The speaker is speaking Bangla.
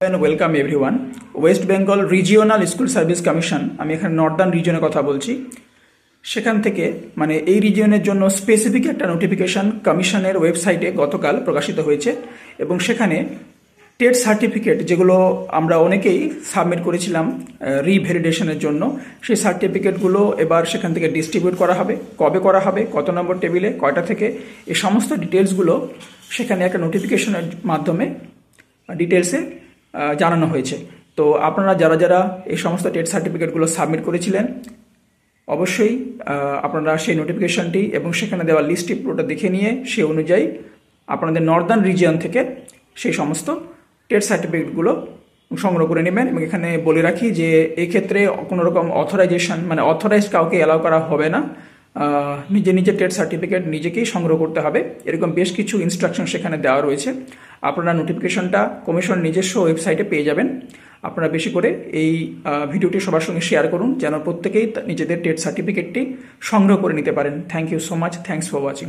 and welcome everyone. West Bengal regional school service commission, আমি এখানে নর্দার্ন রিজিয়নের কথা বলছি, সেখান থেকে মানে এই রিজিয়নের জন্য স্পেসিফিক একটা নোটিফিকেশন কমিশনের ওয়েবসাইটে গতকাল প্রকাশিত হয়েছে এবং সেখানে টেট সার্টিফিকেট যেগুলো আমরা অনেকেই সাবমিট করেছিলাম রিভ্যালিডেশনের জন্য, সেই সার্টিফিকেটগুলো এবার সেখান থেকে ডিস্ট্রিবিউট করা হবে। কবে করা হবে, কত নম্বর টেবিলে, কয়টা থেকে, এই সমস্ত ডিটেলসগুলো সেখানে একটা নোটিফিকেশনের মাধ্যমে ডিটেলসে জানানো হয়েছে। তো আপনারা যারা যারা এই সমস্ত টেট সার্টিফিকেটগুলো সাবমিট করেছিলেন, অবশ্যই আপনারা সেই নোটিফিকেশনটি এবং সেখানে দেওয়া লিস্টটি পুরোটা দেখে নিয়ে সেই অনুযায়ী আপনাদের নর্দার্ন রিজিয়ন থেকে সেই সমস্ত টেট সার্টিফিকেটগুলো সংগ্রহ করে নেবেন। এবং এখানে বলে রাখি যে এক্ষেত্রে কোনো রকম অথরাইজেশন মানে অথরাইজড কাউকে অ্যালাউ করা হবে না, নিজে নিজে টেট সার্টিফিকেট নিজেকেই সংগ্রহ করতে হবে, এরকম বেশ কিছু ইনস্ট্রাকশন সেখানে দেওয়া রয়েছে। আপনারা নোটিফিকেশনটা কমিশন নিজস্ব ওয়েবসাইটে পেয়ে যাবেন। আপনারা বেশি করে এই ভিডিওটি সবার সঙ্গে শেয়ার করুন যেন প্রত্যেকেই নিজেদের টেট সার্টিফিকেটটি সংগ্রহ করে নিতে পারেন। Thank you so much, thanks for watching.